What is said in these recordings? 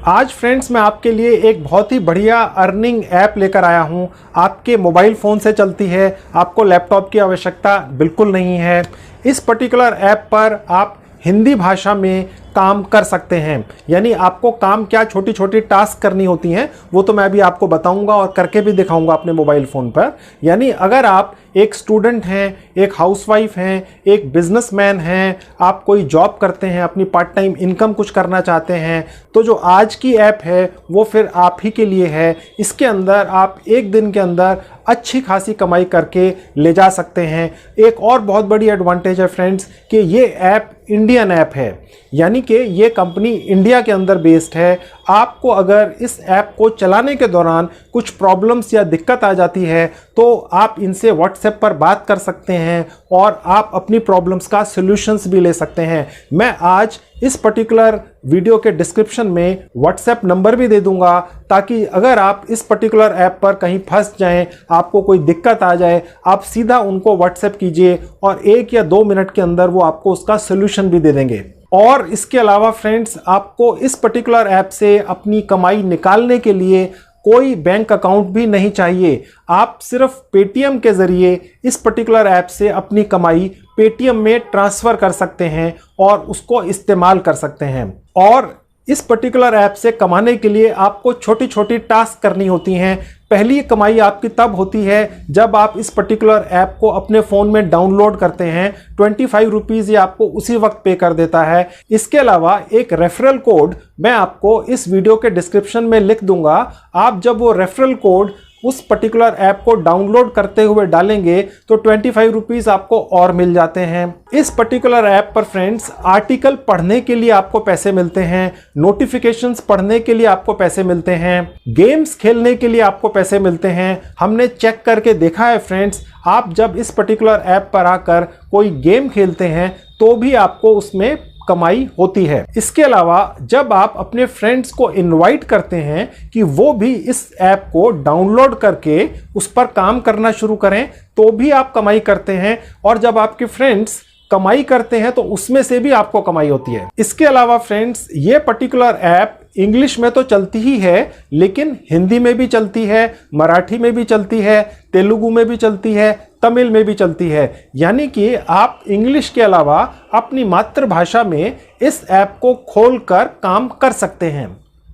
आज फ्रेंड्स मैं आपके लिए एक बहुत ही बढ़िया अर्निंग ऐप लेकर आया हूं। आपके मोबाइल फ़ोन से चलती है, आपको लैपटॉप की आवश्यकता बिल्कुल नहीं है। इस पर्टिकुलर ऐप पर आप हिंदी भाषा में काम कर सकते हैं। यानी आपको काम क्या छोटी छोटी टास्क करनी होती हैं वो तो मैं अभी आपको बताऊंगा और करके भी दिखाऊंगा अपने मोबाइल फ़ोन पर। यानी अगर आप एक स्टूडेंट हैं, एक हाउसवाइफ हैं, एक बिजनेसमैन हैं, आप कोई जॉब करते हैं, अपनी पार्ट टाइम इनकम कुछ करना चाहते हैं, तो जो आज की ऐप है वो फिर आप ही के लिए है। इसके अंदर आप एक दिन के अंदर अच्छी खासी कमाई करके ले जा सकते हैं। एक और बहुत बड़ी एडवांटेज है फ्रेंड्स कि ये ऐप इंडियन ऐप है, यानी कि ये कंपनी इंडिया के अंदर बेस्ड है। आपको अगर इस ऐप को चलाने के दौरान कुछ प्रॉब्लम्स या दिक्कत आ जाती है तो आप इनसे व्हाट्सएप पर बात कर सकते हैं और आप अपनी प्रॉब्लम्स का सॉल्यूशंस भी ले सकते हैं। मैं आज इस पर्टिकुलर वीडियो के डिस्क्रिप्शन में व्हाट्सएप नंबर भी दे दूंगा, ताकि अगर आप इस पर्टिकुलर ऐप पर कहीं फंस जाएं, आपको कोई दिक्कत आ जाए, आप सीधा उनको व्हाट्सएप कीजिए और 1 या 2 मिनट के अंदर वो आपको उसका सॉल्यूशन भी दे देंगे। और इसके अलावा फ्रेंड्स, आपको इस पर्टिकुलर ऐप से अपनी कमाई निकालने के लिए कोई बैंक अकाउंट भी नहीं चाहिए। आप सिर्फ पेटीएम के ज़रिए इस पर्टिकुलर ऐप से अपनी कमाई पेटीएम में ट्रांसफ़र कर सकते हैं और उसको इस्तेमाल कर सकते हैं। और इस पर्टिकुलर ऐप से कमाने के लिए आपको छोटी छोटी टास्क करनी होती हैं। पहली कमाई आपकी तब होती है जब आप इस पर्टिकुलर ऐप को अपने फ़ोन में डाउनलोड करते हैं। 25 रुपीज़ ये आपको उसी वक्त पे कर देता है। इसके अलावा एक रेफरल कोड मैं आपको इस वीडियो के डिस्क्रिप्शन में लिख दूंगा। आप जब वो रेफरल कोड उस पर्टिकुलर ऐप को डाउनलोड करते हुए डालेंगे तो 25 रुपीज़ आपको और मिल जाते हैं। इस पर्टिकुलर ऐप पर फ्रेंड्स आर्टिकल पढ़ने के लिए आपको पैसे मिलते हैं, नोटिफिकेशंस पढ़ने के लिए आपको पैसे मिलते हैं, गेम्स खेलने के लिए आपको पैसे मिलते हैं। हमने चेक करके देखा है फ्रेंड्स, आप जब इस पर्टिकुलर ऐप पर आकर कोई गेम खेलते हैं तो भी आपको उसमें कमाई होती है। इसके अलावा जब आप अपने फ्रेंड्स को इनवाइट करते हैं कि वो भी इस ऐप को डाउनलोड करके उस पर काम करना शुरू करें तो भी आप कमाई करते हैं। और जब आपके फ्रेंड्स कमाई करते हैं तो उसमें से भी आपको कमाई होती है। इसके अलावा फ्रेंड्स, ये पर्टिकुलर ऐप इंग्लिश में तो चलती ही है, लेकिन हिंदी में भी चलती है, मराठी में भी चलती है, तेलुगु में भी चलती है, तमिल में भी चलती है। यानी कि आप इंग्लिश के अलावा अपनी मातृभाषा में इस ऐप को खोलकर काम कर सकते हैं।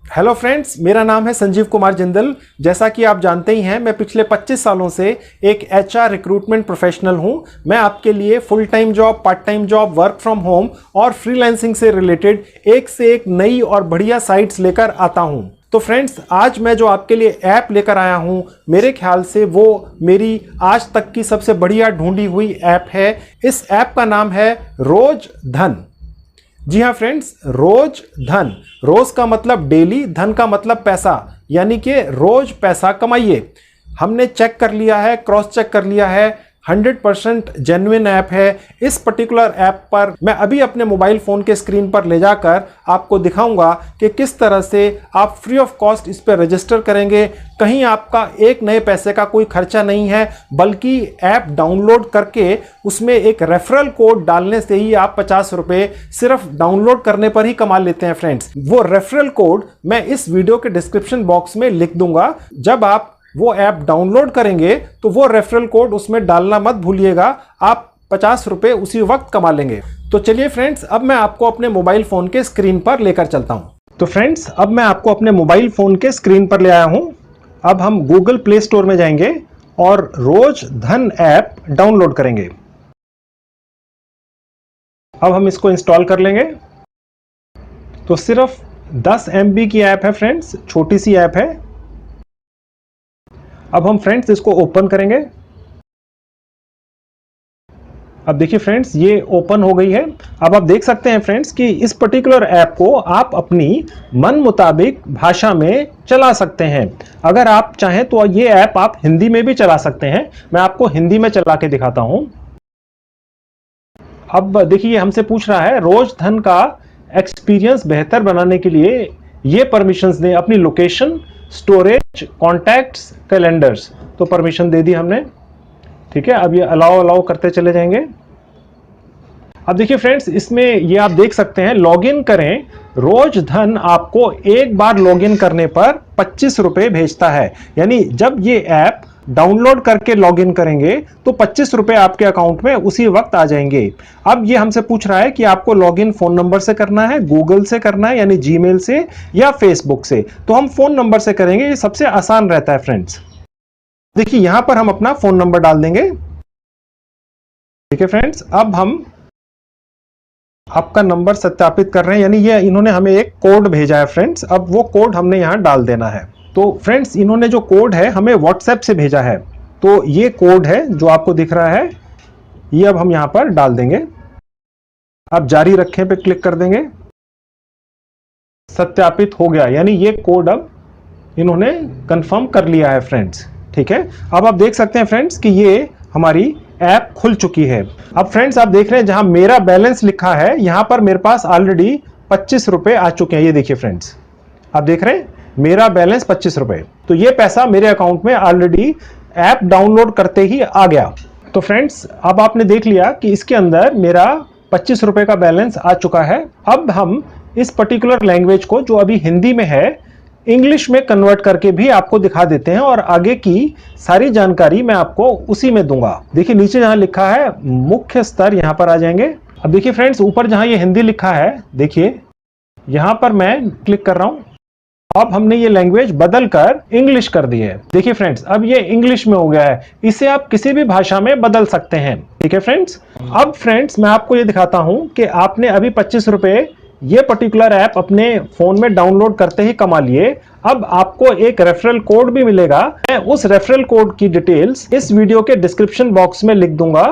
हेलो फ्रेंड्स, मेरा नाम है संजीव कुमार जिंदल। जैसा कि आप जानते ही हैं, मैं पिछले 25 सालों से एक HR रिक्रूटमेंट प्रोफेशनल हूं। मैं आपके लिए full time job, part time job, work from home और फ्रीलांसिंग से रिलेटेड एक से एक नई और बढ़िया साइट्स लेकर आता हूं। तो फ्रेंड्स, आज मैं जो आपके लिए ऐप लेकर आया हूं, मेरे ख्याल से वो मेरी आज तक की सबसे बढ़िया ढूंढी हुई ऐप है। इस ऐप का नाम है रोज धन। जी हाँ फ्रेंड्स, रोज धन। रोज का मतलब डेली, धन का मतलब पैसा, यानी कि रोज पैसा कमाइए। हमने चेक कर लिया है, क्रॉस चेक कर लिया है, 100% जेन्युइन ऐप है। इस पर्टिकुलर ऐप पर मैं अभी अपने मोबाइल फ़ोन के स्क्रीन पर ले जाकर आपको दिखाऊंगा कि किस तरह से आप फ्री ऑफ कॉस्ट इस पर रजिस्टर करेंगे। कहीं आपका एक नए पैसे का कोई खर्चा नहीं है, बल्कि ऐप डाउनलोड करके उसमें एक रेफरल कोड डालने से ही आप 50 रुपये सिर्फ डाउनलोड करने पर ही कमा लेते हैं फ्रेंड्स। वो रेफरल कोड मैं इस वीडियो के डिस्क्रिप्शन बॉक्स में लिख दूंगा। जब आप वो ऐप डाउनलोड करेंगे तो वो रेफरल कोड उसमें डालना मत भूलिएगा। आप 50 रुपये उसी वक्त कमा लेंगे। तो चलिए फ्रेंड्स, अब मैं आपको अपने मोबाइल फ़ोन के स्क्रीन पर लेकर चलता हूं। तो फ्रेंड्स, अब मैं आपको अपने मोबाइल फ़ोन के स्क्रीन पर ले आया हूं। अब हम गूगल प्ले स्टोर में जाएंगे और रोज धन ऐप डाउनलोड करेंगे। अब हम इसको इंस्टॉल कर लेंगे। तो सिर्फ 10 MB की ऐप है फ्रेंड्स, छोटी सी ऐप है। अब हम फ्रेंड्स इसको ओपन करेंगे। अब देखिए फ्रेंड्स, ये ओपन हो गई है। अब आप देख सकते हैं फ्रेंड्स कि इस पर्टिकुलर ऐप को आप अपनी मन मुताबिक भाषा में चला सकते हैं। अगर आप चाहें तो ये ऐप आप हिंदी में भी चला सकते हैं। मैं आपको हिंदी में चला के दिखाता हूं। अब देखिए, हमसे पूछ रहा है रोज धन का एक्सपीरियंस बेहतर बनाने के लिए ये परमिशंस दें, अपनी लोकेशन, स्टोरेज, कॉन्टैक्ट्स, कैलेंडर्स। तो परमिशन दे दी हमने, ठीक है। अब ये अलाउ करते चले जाएंगे। अब देखिए फ्रेंड्स, इसमें ये आप देख सकते हैं, लॉगिन करें रोज धन आपको एक बार लॉगिन करने पर 25 रुपए भेजता है। यानी जब ये ऐप डाउनलोड करके लॉगिन करेंगे तो 25 रुपए आपके अकाउंट में उसी वक्त आ जाएंगे। अब ये हमसे पूछ रहा है कि आपको लॉगिन फोन नंबर से करना है, गूगल से करना है यानी जीमेल से, या फेसबुक से। तो हम फोन नंबर से करेंगे, ये सबसे आसान रहता है फ्रेंड्स। देखिए यहां पर हम अपना फोन नंबर डाल देंगे। ठीक है फ्रेंड्स, अब हम आपका नंबर सत्यापित कर रहे हैं, यानी ये इन्होंने हमें एक कोड भेजा है फ्रेंड्स। अब वो कोड हमने यहां डाल देना है। तो फ्रेंड्स इन्होंने जो कोड है हमें व्हाट्सएप से भेजा है, तो ये कोड है जो आपको दिख रहा है, ये अब हम यहां पर डाल देंगे। अब जारी रखें पे क्लिक कर देंगे। सत्यापित हो गया, यानी ये कोड अब इन्होंने कंफर्म कर लिया है फ्रेंड्स। ठीक है, अब आप देख सकते हैं फ्रेंड्स कि ये हमारी ऐप खुल चुकी है। अब फ्रेंड्स आप देख रहे हैं जहां मेरा बैलेंस लिखा है यहां पर मेरे पास ऑलरेडी 25 रुपए आ चुके हैं। ये देखिए फ्रेंड्स, आप देख रहे हैं मेरा बैलेंस 25 रुपए, तो ये पैसा मेरे अकाउंट में ऑलरेडी ऐप डाउनलोड करते ही आ गया। तो फ्रेंड्स अब आपने देख लिया कि इसके अंदर मेरा 25 रुपए का बैलेंस आ चुका है। अब हम इस पर्टिकुलर लैंग्वेज को जो अभी हिंदी में है इंग्लिश में कन्वर्ट करके भी आपको दिखा देते हैं, और आगे की सारी जानकारी मैं आपको उसी में दूंगा। देखिए नीचे जहां लिखा है मुख्य स्तर, यहां पर आ जाएंगे। अब देखिए फ्रेंड्स ऊपर जहां ये हिंदी लिखा है, देखिए यहां पर मैं क्लिक कर रहा हूं। अब हमने ये लैंग्वेज बदल कर इंग्लिश कर दी है। देखिए फ्रेंड्स अब ये इंग्लिश में हो गया है, इसे आप किसी भी भाषा में बदल सकते हैं। ठीक है फ्रेंड्स, अब फ्रेंड्स मैं आपको ये दिखाता हूं कि आपने अभी 25 रुपए ये पर्टिकुलर ऐप अपने फोन में डाउनलोड करते ही कमा लिए। अब आपको एक रेफरल कोड भी मिलेगा। मैं उस रेफरल कोड की डिटेल्स इस वीडियो के डिस्क्रिप्शन बॉक्स में लिख दूंगा।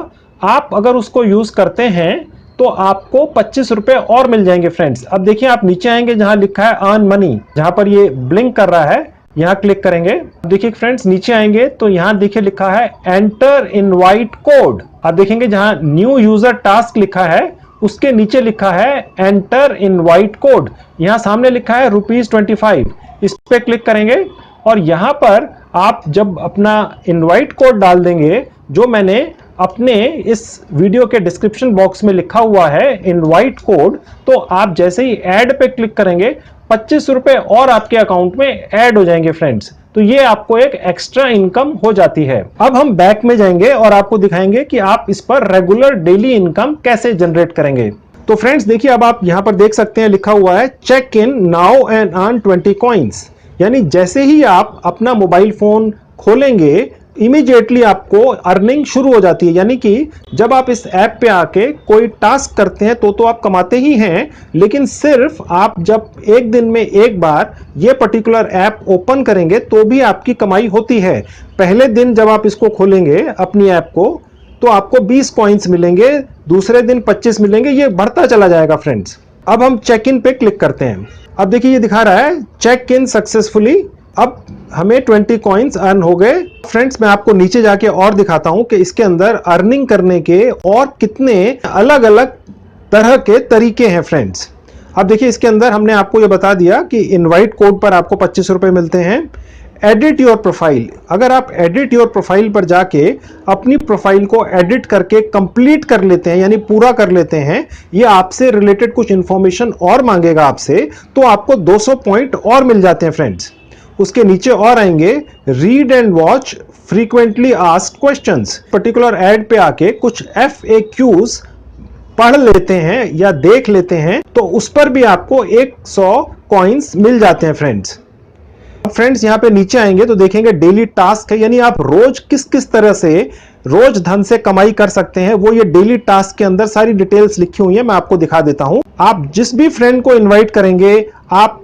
आप अगर उसको यूज करते हैं तो आपको 25 रुपए और मिल जाएंगे फ्रेंड्स। अब देखिए आप नीचे आएंगे जहां लिखा है अर्न मनी, जहां पर ये ब्लिंक कर रहा है, यहां क्लिक करेंगे। देखिए फ्रेंड्स नीचे आएंगे तो यहां देखिए लिखा है एंटर इनवाइट कोड। आप देखेंगे जहां न्यू यूजर टास्क लिखा है उसके नीचे लिखा है एंटर इनवाइट कोड, यहां सामने लिखा है ₹25। इस पे क्लिक करेंगे और यहां पर आप जब अपना इनवाइट कोड डाल देंगे जो मैंने अपने इस वीडियो के डिस्क्रिप्शन बॉक्स में लिखा हुआ है इनवाइट कोड, तो आप जैसे ही ऐड पे क्लिक करेंगे 25 रुपए और आपके अकाउंट में ऐड हो जाएंगे फ्रेंड्स। तो ये आपको एक एक्स्ट्रा इनकम हो जाती है। अब हम बैक में जाएंगे और आपको दिखाएंगे कि आप इस पर रेगुलर डेली इनकम कैसे जनरेट करेंगे। तो फ्रेंड्स देखिए अब आप यहां पर देख सकते हैं लिखा हुआ है check in now and earn 20 coins, यानी जैसे ही आप अपना मोबाइल फोन खोलेंगे इमीडिएटली आपको अर्निंग शुरू हो जाती है। यानी कि जब आप इस ऐप पे आके कोई टास्क करते हैं तो आप कमाते ही हैं, लेकिन सिर्फ आप जब एक दिन में एक बार ये पर्टिकुलर ऐप ओपन करेंगे तो भी आपकी कमाई होती है। पहले दिन जब आप इसको खोलेंगे अपनी ऐप को तो आपको 20 कॉइन्स मिलेंगे, दूसरे दिन 25 मिलेंगे, ये बढ़ता चला जाएगा फ्रेंड्स। अब हम चेक इन पे क्लिक करते हैं। अब देखिए ये दिखा रहा है चेक इन सक्सेसफुली। अब हमें 20 कॉइन्स अर्न हो गए। फ्रेंड्स मैं आपको नीचे जाके और दिखाता हूं कि इसके अंदर अर्निंग करने के और कितने अलग अलग तरह के तरीके हैं फ्रेंड्स। अब देखिए इसके अंदर हमने आपको ये बता दिया कि इनवाइट कोड पर आपको 25 रुपए मिलते हैं। एडिट योर प्रोफाइल, अगर आप एडिट योर प्रोफाइल पर जाके अपनी प्रोफाइल को एडिट करके कंप्लीट कर लेते हैं यानी पूरा कर लेते हैं, ये आपसे रिलेटेड कुछ इंफॉर्मेशन और मांगेगा आपसे, तो आपको 200 पॉइंट और मिल जाते हैं फ्रेंड्स। उसके नीचे और आएंगे read and watch frequently asked questions, particular add पे आके कुछ FAQs पढ़ लेते हैं या देख लेते हैं तो उस पर भी आपको 100 कॉइन्स मिल जाते हैं फ्रेंड्स। फ्रेंड्स यहां पे नीचे आएंगे तो देखेंगे डेली टास्क है, यानी आप रोज किस किस तरह से रोज धन से कमाई कर सकते हैं, वो ये डेली टास्क के अंदर सारी डिटेल्स लिखी हुई है। मैं आपको दिखा देता हूं। आप जिस भी फ्रेंड को इनवाइट करेंगे आप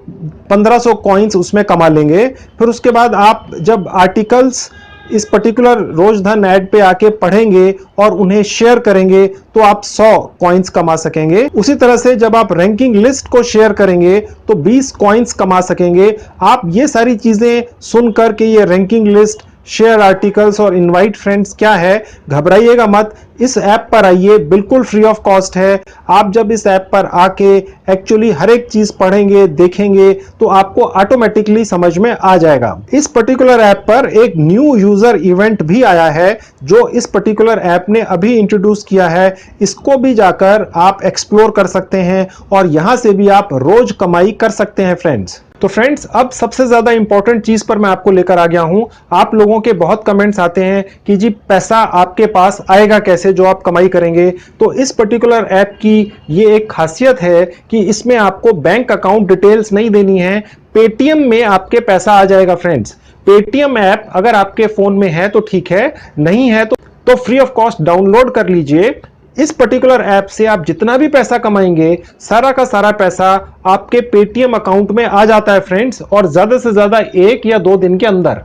1500 कॉइन्स उसमें कमा लेंगे। फिर उसके बाद आप जब आर्टिकल्स इस पर्टिकुलर रोज धन ऐड पे आके पढ़ेंगे और उन्हें शेयर करेंगे तो आप 100 कॉइन्स कमा सकेंगे। उसी तरह से जब आप रैंकिंग लिस्ट को शेयर करेंगे तो 20 कॉइन्स कमा सकेंगे। आप ये सारी चीजें सुनकर के ये रैंकिंग लिस्ट शेयर आर्टिकल्स और इनवाइट फ्रेंड्स क्या है, घबराइएगा मत। इस ऐप पर आइए, बिल्कुल फ्री ऑफ कॉस्ट है। आप जब इस ऐप पर आके एक्चुअली हर एक चीज पढ़ेंगे, देखेंगे, तो आपको ऑटोमेटिकली समझ में आ जाएगा। इस पर्टिकुलर ऐप पर एक न्यू यूजर इवेंट भी आया है जो इस पर्टिकुलर ऐप ने अभी इंट्रोड्यूस किया है। इसको भी जाकर आप एक्सप्लोर कर सकते हैं और यहां से भी आप रोज कमाई कर सकते हैं फ्रेंड्स। तो फ्रेंड्स, अब सबसे ज्यादा इंपॉर्टेंट चीज पर मैं आपको लेकर आ गया हूं। आप लोगों के बहुत कमेंट्स आते हैं कि जी पैसा आपके पास आएगा कैसे जो आप कमाई करेंगे। तो इस पर्टिकुलर ऐप की ये एक खासियत है कि इसमें आपको बैंक अकाउंट डिटेल्स नहीं देनी है, पेटीएम में आपके पैसा आ जाएगा फ्रेंड्स। पेटीएम ऐप अगर आपके फोन में है तो ठीक है, नहीं है तो फ्री ऑफ कॉस्ट डाउनलोड कर लीजिए। इस पर्टिकुलर ऐप से आप जितना भी पैसा कमाएंगे, सारा का सारा पैसा आपके पेटीएम अकाउंट में आ जाता है फ्रेंड्स, और ज्यादा से ज्यादा 1 या 2 दिन के अंदर।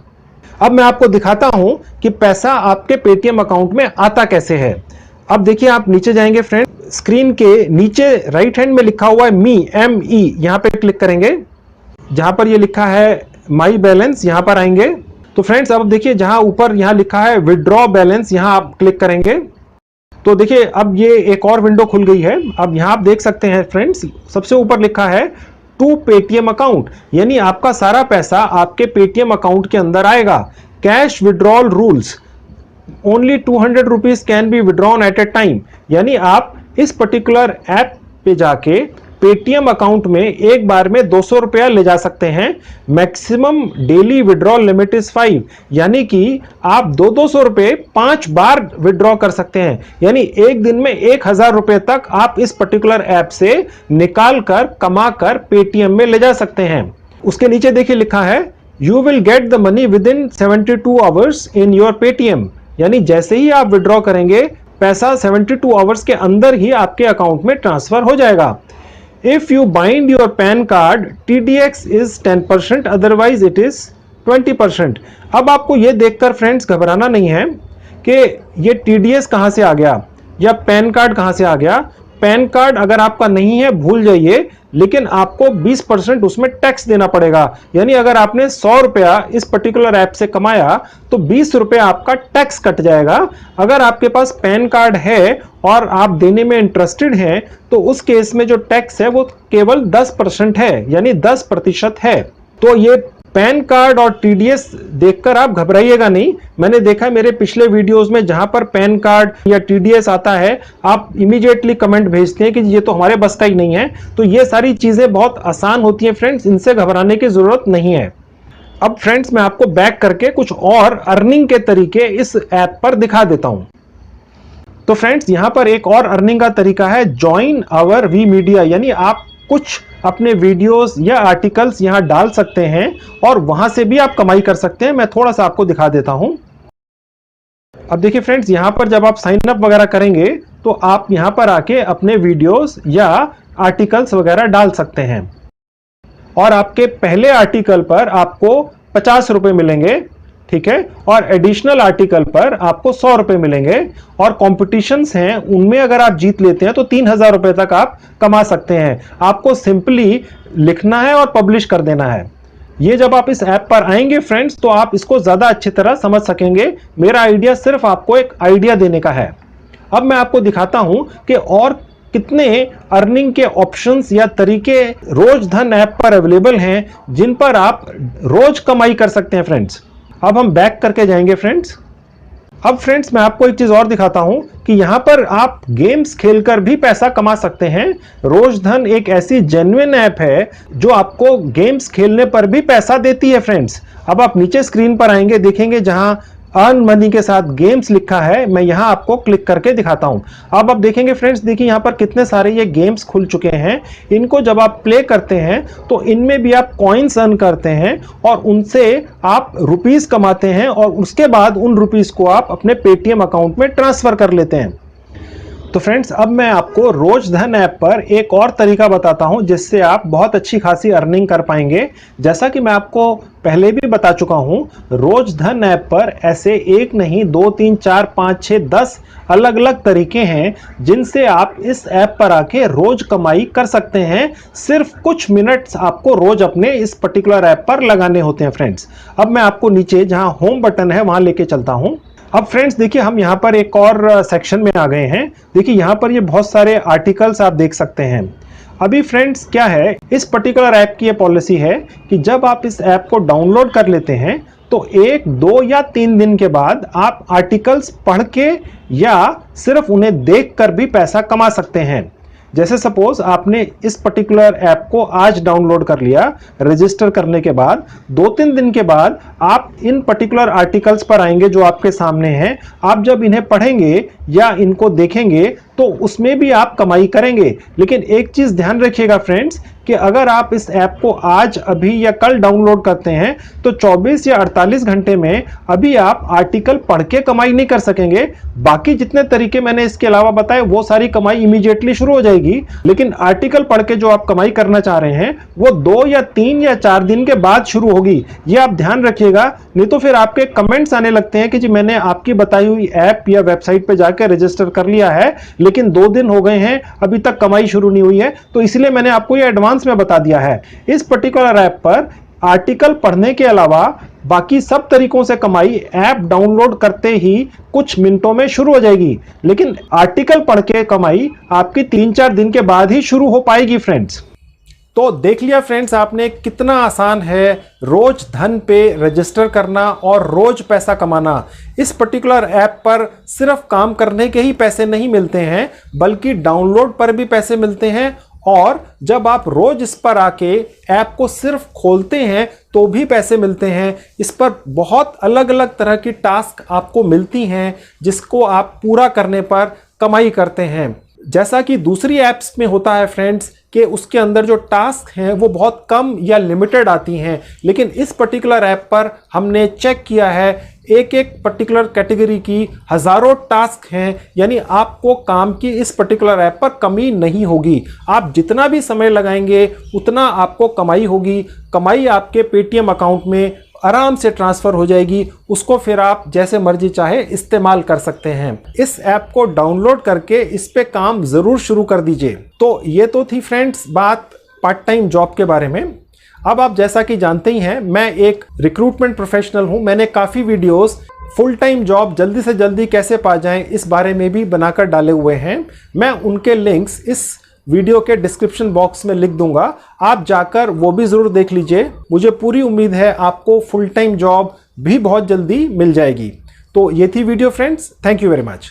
अब मैं आपको दिखाता हूं कि पैसा आपके पेटीएम अकाउंट में आता कैसे है। अब देखिए, आप नीचे जाएंगे फ्रेंड, स्क्रीन के नीचे राइट हैंड में लिखा हुआ है मी, ME, यहां पे क्लिक करेंगे। जहां पर ये लिखा है माई बैलेंस, यहां पर आएंगे तो फ्रेंड्स अब देखिए जहां ऊपर यहां लिखा है विड्रॉ बैलेंस, यहां आप क्लिक करेंगे तो देखिए अब ये एक और विंडो खुल गई है। अब यहां आप देख सकते हैं फ्रेंड्स, सबसे ऊपर लिखा है टू पेटीएम अकाउंट, यानी आपका सारा पैसा आपके पेटीएम अकाउंट के अंदर आएगा। Cash withdrawal rules, only 200 rupees can be withdrawn at a time, यानी आप इस पर्टिकुलर ऐप पे जाके पेटीएम अकाउंट में एक बार में 200 रुपया ले जा सकते हैं। Maximum daily withdrawal limit is 5, यानी कि आप 200 रुपए 5 बार विड्रॉ कर सकते हैं, यानी एक दिन में 1000 रुपए तक आप इस पर्टिकुलर ऐप से निकाल कर कमा कर पेटीएम में ले जा सकते हैं। उसके नीचे देखिए लिखा है you will get the money with in 72 hours in your Paytm, यानी जैसे ही आप विड्रॉ करेंगे पैसा 72 आवर्स के अंदर ही आपके अकाउंट में ट्रांसफर हो जाएगा। If you bind your PAN card, TDX is 10%, otherwise it is 20%। अब आपको ये देखकर फ्रेंड्स घबराना नहीं है कि ये TDS कहां से आ गया या पैन कार्ड कहां से आ गया। पैन कार्ड अगर आपका नहीं है भूल जाइए, लेकिन आपको 20% उसमें टैक्स देना पड़ेगा, यानी अगर आपने 100 रुपया इस पर्टिकुलर ऐप से कमाया तो 20 रुपया आपका टैक्स कट जाएगा। अगर आपके पास पैन कार्ड है और आप देने में इंटरेस्टेड हैं तो उस केस में जो टैक्स है वो केवल 10% है, यानी 10% है। तो ये पैन कार्ड और टीडीएस देखकर आप घबराइएगा नहीं। मैंने देखा मेरे पिछले वीडियोस में जहां पर पैन कार्ड या टीडीएस आता है आप इमीडिएटली कमेंट भेजते हैं कि ये तो हमारे बस का ही नहीं है। तो ये सारी चीजें बहुत आसान होती हैं फ्रेंड्स, इनसे घबराने की जरूरत नहीं है। अब फ्रेंड्स मैं आपको बैक करके कुछ और अर्निंग के तरीके इस ऐप पर दिखा देता हूं। तो फ्रेंड्स यहां पर एक और अर्निंग का तरीका है ज्वाइन आवर वी मीडिया, यानी आप कुछ अपने वीडियोस या आर्टिकल्स यहां डाल सकते हैं और वहां से भी आप कमाई कर सकते हैं। मैं थोड़ा सा आपको दिखा देता हूं। अब देखिए फ्रेंड्स, यहां पर जब आप साइन अप वगैरह करेंगे तो आप यहां पर आके अपने वीडियोस या आर्टिकल्स वगैरह डाल सकते हैं और आपके पहले आर्टिकल पर आपको 50 रुपए मिलेंगे, ठीक है, और एडिशनल आर्टिकल पर आपको 100 रुपए मिलेंगे। और कॉम्पिटिशन्स हैं उनमें अगर आप जीत लेते हैं तो 3000 रुपए तक आप कमा सकते हैं। आपको सिंपली लिखना है और पब्लिश कर देना है। ये जब आप इस ऐप पर आएंगे फ्रेंड्स तो आप इसको ज्यादा अच्छी तरह समझ सकेंगे। मेरा आइडिया सिर्फ आपको एक आइडिया देने का है। अब मैं आपको दिखाता हूं कि और कितने अर्निंग के ऑप्शंस या तरीके रोज धन ऐप पर अवेलेबल हैं जिन पर आप रोज कमाई कर सकते हैं फ्रेंड्स। अब हम बैक करके जाएंगे फ्रेंड्स। अब फ्रेंड्स मैं आपको एक चीज और दिखाता हूं कि यहां पर आप गेम्स खेलकर भी पैसा कमा सकते हैं। रोजधन एक ऐसी जेन्युइन ऐप है जो आपको गेम्स खेलने पर भी पैसा देती है फ्रेंड्स। अब आप नीचे स्क्रीन पर आएंगे, देखेंगे जहां अर्न मनी के साथ गेम्स लिखा है, मैं यहां आपको क्लिक करके दिखाता हूं। अब आप देखेंगे फ्रेंड्स, देखिए यहां पर कितने सारे ये गेम्स खुल चुके हैं। इनको जब आप प्ले करते हैं तो इनमें भी आप कॉइन्स अर्न करते हैं और उनसे आप रुपीस कमाते हैं और उसके बाद उन रुपीस को आप अपने पेटीएम अकाउंट में ट्रांसफर कर लेते हैं। तो फ्रेंड्स, अब मैं आपको रोजधन ऐप पर एक और तरीका बताता हूं जिससे आप बहुत अच्छी खासी अर्निंग कर पाएंगे। जैसा कि मैं आपको पहले भी बता चुका हूं, रोजधन ऐप पर ऐसे एक नहीं 2 3 4 5 6 10 अलग अलग तरीके हैं जिनसे आप इस ऐप पर आके रोज कमाई कर सकते हैं। सिर्फ कुछ मिनट्स आपको रोज अपने इस पर्टिकुलर ऐप पर लगाने होते हैं फ्रेंड्स। अब मैं आपको नीचे जहां होम बटन है वहां लेके चलता हूं। अब फ्रेंड्स देखिए, हम यहाँ पर एक और सेक्शन में आ गए हैं। देखिए यहाँ पर ये बहुत सारे आर्टिकल्स आप देख सकते हैं। अभी फ्रेंड्स क्या है, इस पर्टिकुलर ऐप की ये पॉलिसी है कि जब आप इस ऐप को डाउनलोड कर लेते हैं तो 1, 2 या 3 दिन के बाद आप आर्टिकल्स पढ़ के या सिर्फ उन्हें देखकर भी पैसा कमा सकते हैं। जैसे सपोज आपने इस पर्टिकुलर ऐप को आज डाउनलोड कर लिया, रजिस्टर करने के बाद 2-3 दिन के बाद आप इन पर्टिकुलर आर्टिकल्स पर आएंगे जो आपके सामने हैं। आप जब इन्हें पढ़ेंगे या इनको देखेंगे तो उसमें भी आप कमाई करेंगे। लेकिन एक चीज ध्यान रखिएगा फ्रेंड्स कि अगर आप इस ऐप को आज, अभी या कल डाउनलोड करते हैं तो 24 या 48 घंटे में अभी आप आर्टिकल पढ़ के कमाई नहीं कर सकेंगे। बाकी जितने तरीके मैंने इसके अलावा बताए वो सारी कमाई इमीडिएटली शुरू हो जाएगी, लेकिन आर्टिकल पढ़ के जो आप कमाई करना चाह रहे हैं वो 2 या 3 या 4 दिन के बाद शुरू होगी। ये आप ध्यान रखिएगा, नहीं तो फिर आपके कमेंट्स आने लगते हैं कि जी मैंने आपकी बताई हुई ऐप या वेबसाइट पे जाकर रजिस्टर कर लिया है लेकिन 2 दिन हो गए हैं अभी तक कमाई शुरू नहीं हुई है। तो इसलिए मैंने आपको ये एडवांस में बता दिया है। इस पर्टिकुलर ऐप पर आर्टिकल पढ़ने के अलावा बाकी सब तरीकों से कमाई ऐप डाउनलोड करते ही कुछ मिनटों में शुरू हो जाएगी, लेकिन आर्टिकल पढ़ के कमाई आपकी 3-4 दिन के बाद ही शुरू हो पाएगी फ्रेंड्स। तो देख लिया फ्रेंड्स आपने कितना आसान है रोज धन पे रजिस्टर करना और रोज पैसा कमाना। इस पर्टिकुलर ऐप पर सिर्फ काम करने के ही पैसे नहीं मिलते हैं बल्कि डाउनलोड पर भी पैसे मिलते हैं, और जब आप रोज इस पर आके ऐप को सिर्फ खोलते हैं तो भी पैसे मिलते हैं। इस पर बहुत अलग अलग तरह की टास्क आपको मिलती हैं जिसको आप पूरा करने पर कमाई करते हैं। जैसा कि दूसरी ऐप्स में होता है फ्रेंड्स कि उसके अंदर जो टास्क हैं वो बहुत कम या लिमिटेड आती हैं, लेकिन इस पर्टिकुलर ऐप पर हमने चेक किया है एक एक पर्टिकुलर कैटेगरी की हजारों टास्क हैं, यानी आपको काम की इस पर्टिकुलर ऐप पर कमी नहीं होगी। आप जितना भी समय लगाएंगे उतना आपको कमाई होगी। कमाई आपके पेटीएम अकाउंट में आराम से ट्रांसफर हो जाएगी, उसको फिर आप जैसे मर्जी चाहे इस्तेमाल कर सकते हैं। इस ऐप को डाउनलोड करके इस पे काम जरूर शुरू कर दीजिए। तो ये तो थी फ्रेंड्स बात पार्ट टाइम जॉब के बारे में। अब आप जैसा कि जानते ही हैं मैं एक रिक्रूटमेंट प्रोफेशनल हूं। मैंने काफ़ी वीडियोस फुल टाइम जॉब जल्दी से जल्दी कैसे पा जाएं इस बारे में भी बनाकर डाले हुए हैं। मैं उनके लिंक्स इस वीडियो के डिस्क्रिप्शन बॉक्स में लिख दूंगा, आप जाकर वो भी ज़रूर देख लीजिए। मुझे पूरी उम्मीद है आपको फुल टाइम जॉब भी बहुत जल्दी मिल जाएगी। तो ये थी video friends, thank you very much.